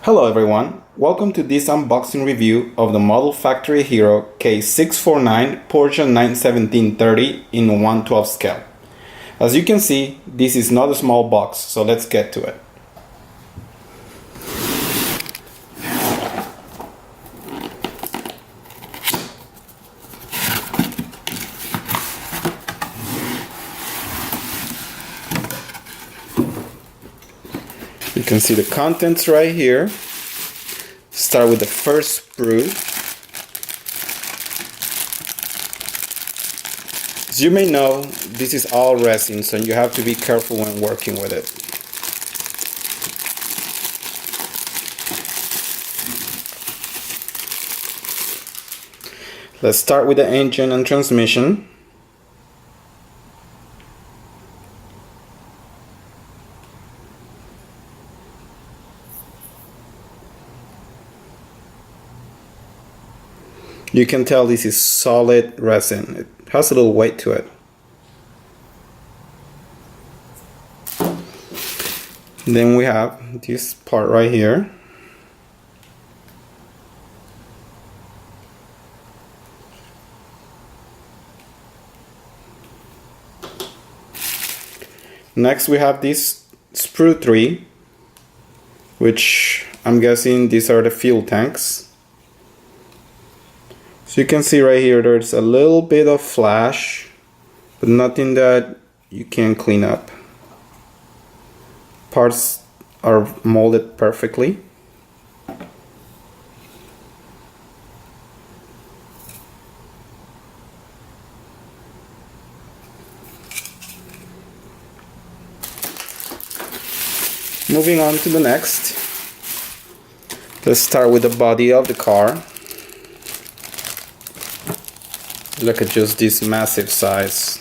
Hello everyone, welcome to this unboxing review of the Model Factory Hiro K649 Porsche 91730 in 1/12 scale. As you can see, this is not a small box, so let's get to it. You can see the contents right here. Start with the first sprue. As you may know, this is all resin, so you have to be careful when working with it. Let's start with the engine and transmission. You can tell this is solid resin. It has a little weight to it. Then we have this part right here. Next we have this sprue 3, which I'm guessing these are the fuel tanks. So you can see right here there's a little bit of flash, but nothing that you can clean up. Parts are molded perfectly. Moving on to the next. Let's start with the body of the car. Look at just this massive size.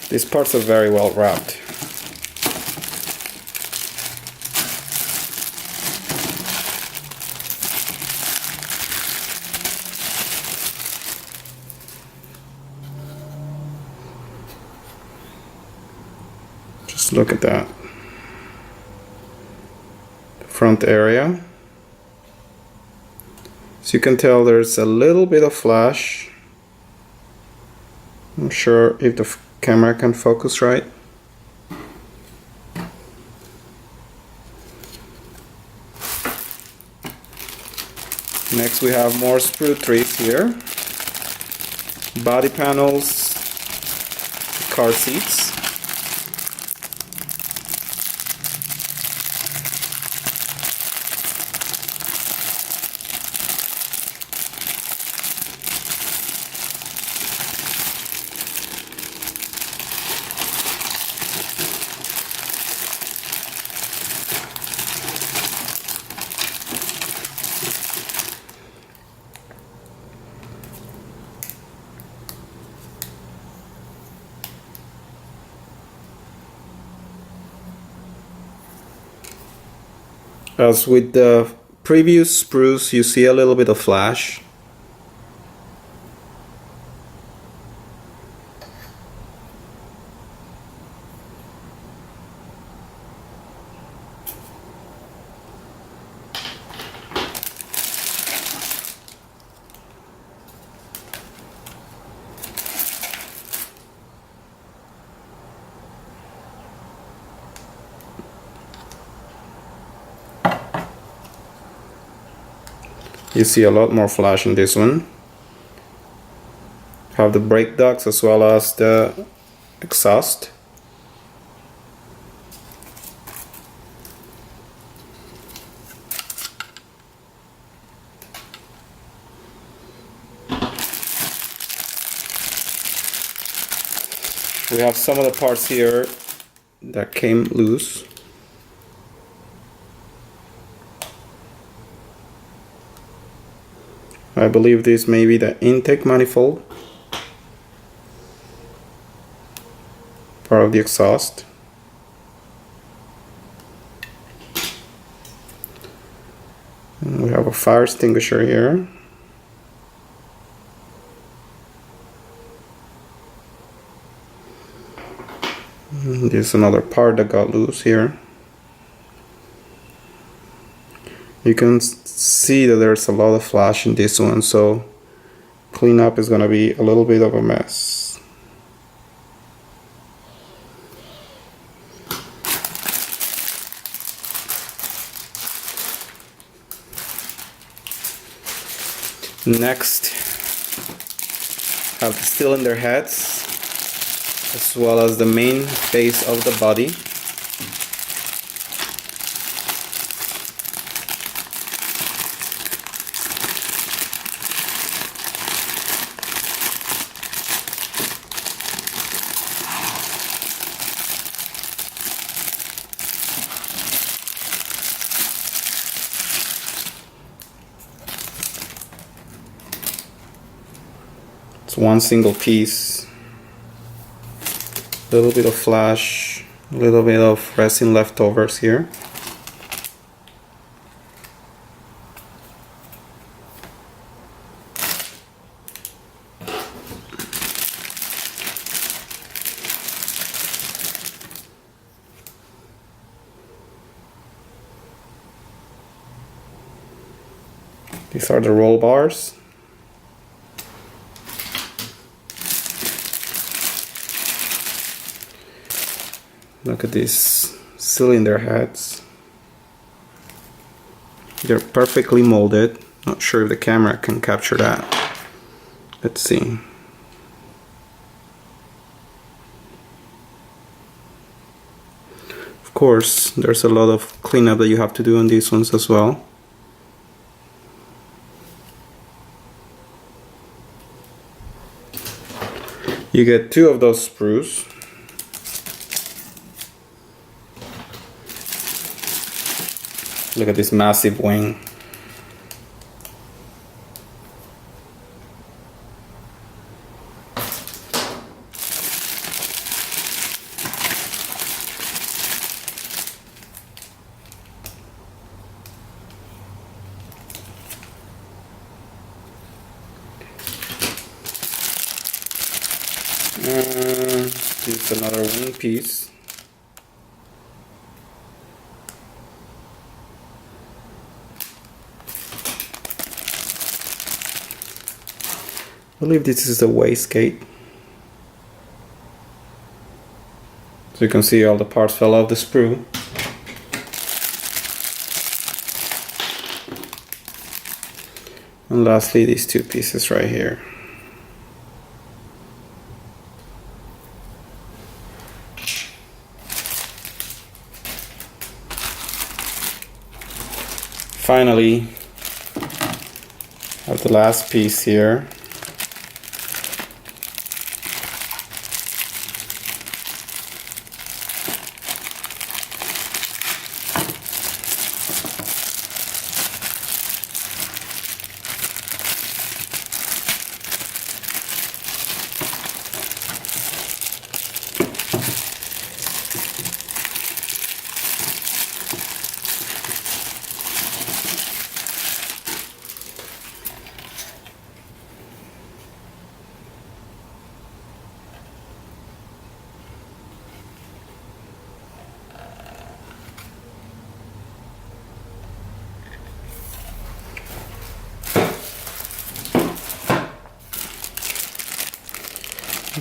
These parts are very well wrapped. Just look at that. The front area. So you can tell there's a little bit of flash. I'm not sure if the camera can focus right. Next we have more sprue trees here. Body panels, car seats. As with the previous sprues, you see a little bit of flash. You see a lot more flash in this one. Have the brake ducts as well as the exhaust. We have some of the parts here that came loose. I believe this may be the intake manifold. part of the exhaust. And we have a fire extinguisher here. And there's another part that got loose here. You can see that there's a lot of flash in this one, so cleanup is going to be a little bit of a mess. Next, have the cylinder heads as well as the main base of the body. It's one single piece. A little bit of flash, a little bit of resin leftovers here. These are the roll bars. Look at these cylinder heads. They're perfectly molded. Not sure if the camera can capture that. Let's see. Of course, there's a lot of cleanup that you have to do on these ones as well. You get 2 of those sprues. Look at this massive wing. Here's another wing piece. I believe this is the wastegate. So you can see all the parts fell off the sprue. And lastly, these 2 pieces right here. Finally, have the last piece here.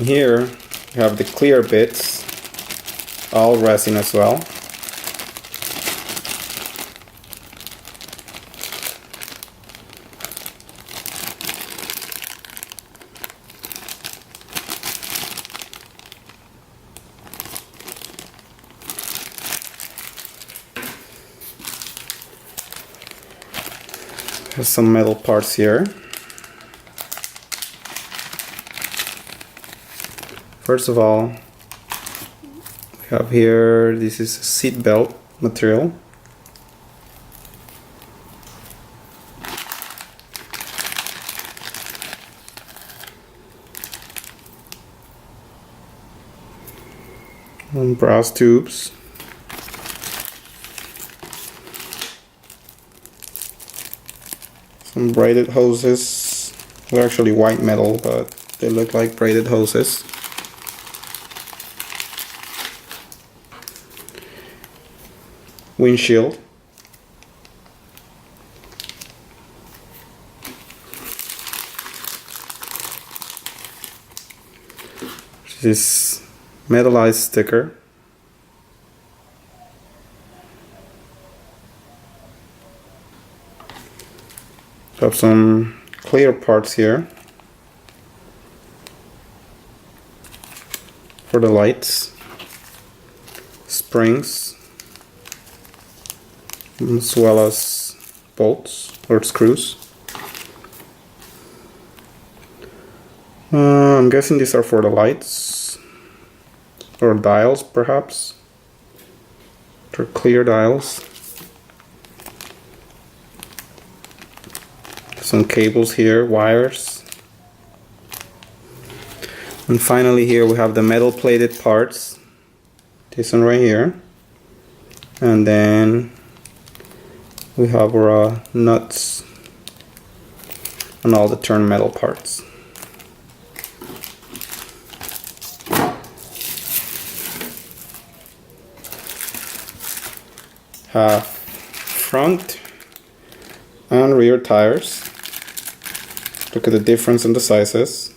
Here you have the clear bits, all resin as well. There's some metal parts here. First of all, we have here, this is a seat belt material. And brass tubes. Some braided hoses. They're actually white metal, but they look like braided hoses. Windshield. This metallized sticker. Have some clear parts here for the lights, springs, as well as bolts or screws. I'm guessing these are for the lights or dials, perhaps. They're clear dials. Some cables here, wires. And finally here we have the metal plated parts. This one right here. And then we have our nuts and all the turn metal parts. Have front and rear tires. Look at the difference in the sizes.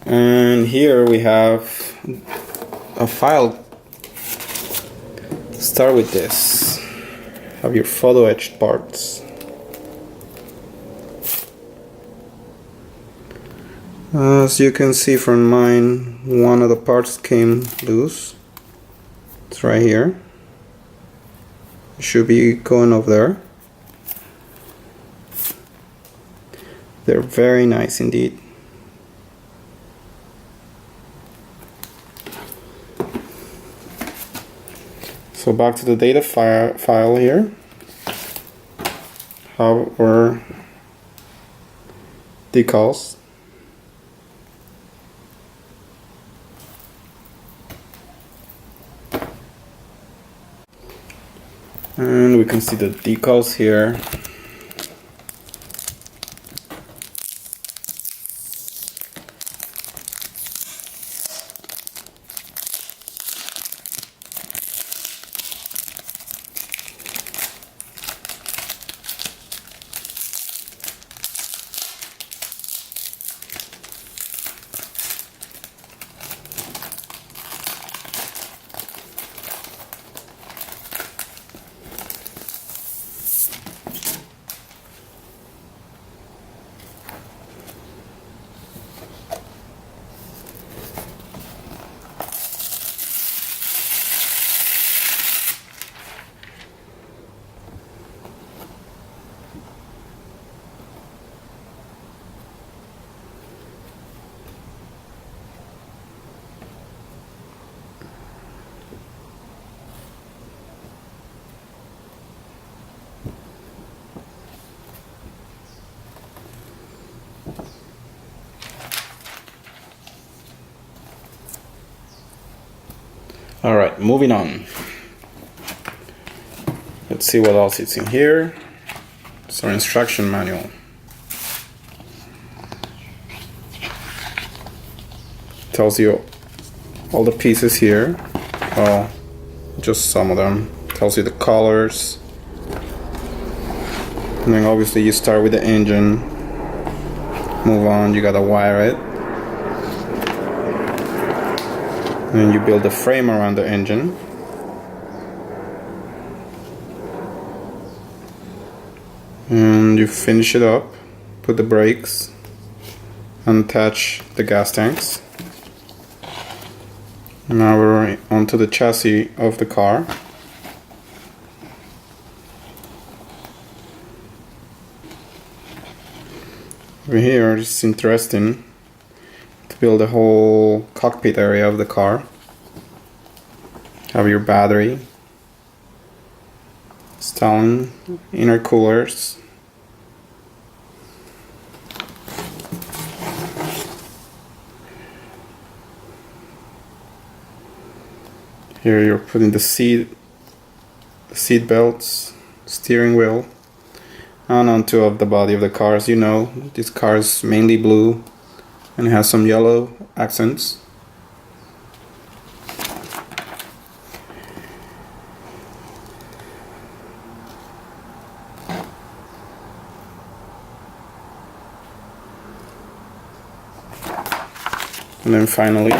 And here we have a file. Start with this. Have your photo etched parts. As you can see from mine, one of the parts came loose. It's right here. It should be going over there. They're very nice indeed. So back to the data file here. How were decals. And we can see the decals here. Alright, moving on. Let's see what else is in here. It's our instruction manual. Tells you all the pieces here. Well, just some of them. Tells you the colors. And then obviously you start with the engine. Move on, you gotta wire it. And then you build a frame around the engine. And you finish it up, put the brakes, and attach the gas tanks. Now we're onto the chassis of the car. Over here, it's interesting to build a whole cockpit area of the car. Have your battery, installing intercoolers. Here you're putting the seat belts, steering wheel, and on two of the body of the car. As you know, this car is mainly blue and has some yellow accents. And then finally,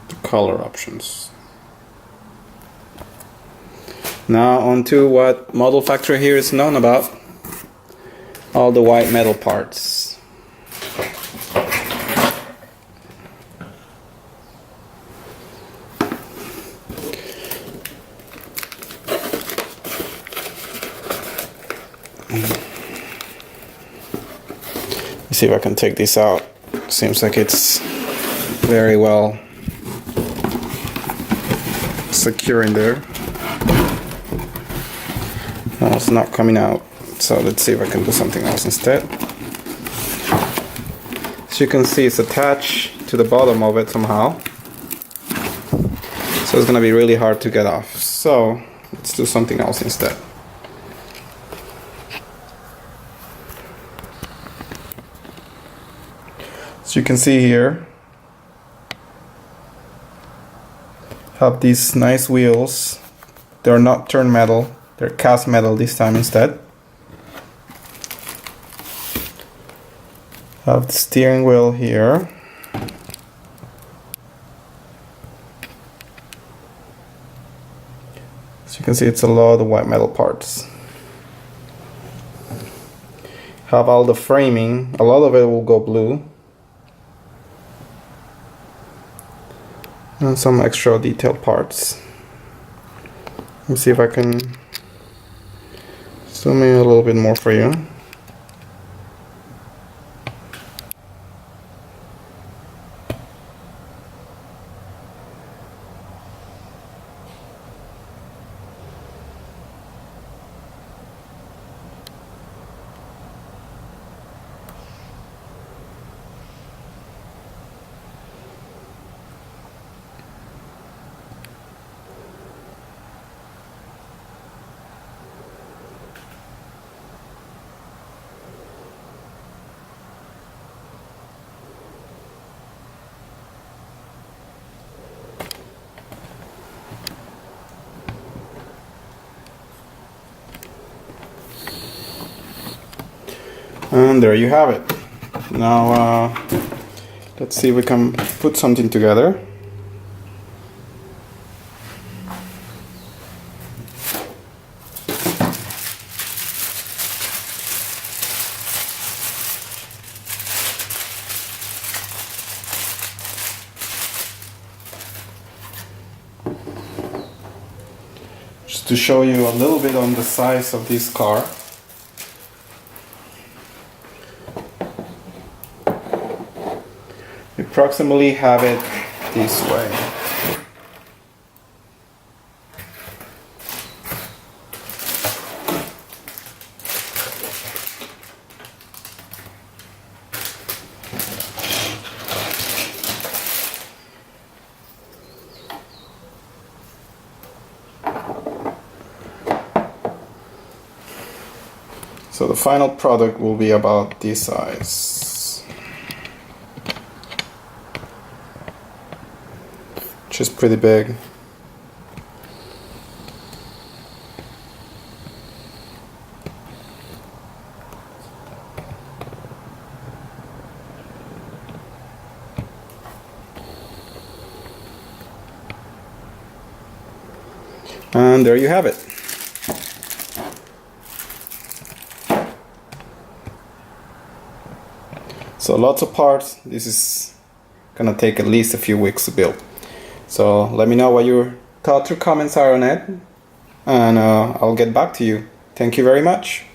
the color options. Now onto what Model Factory here is known about, all the white metal parts. Let's see if I can take this out. Seems like it's very well secure in there. No, it's not coming out, so let's see if I can do something else instead. As you can see, it's attached to the bottom of it somehow, so it's gonna be really hard to get off. So let's do something else instead. As you can see here, have these nice wheels. They're not turned metal, they're cast metal this time instead. Have the steering wheel here. As you can see, it's a lot of white metal parts. Have all the framing, a lot of it will go blue. And some extra detailed parts. Let me see if I can zoom in a little bit more for you. And there you have it. Now let's see if we can put something together. Just to show you a little bit on the size of this car. We approximately have it this way. So the final product will be about this size, which is pretty big. And there you have it. So lots of parts. This is gonna take at least a few weeks to build. So let me know what your thoughts or comments are on it, and I'll get back to you. Thank you very much.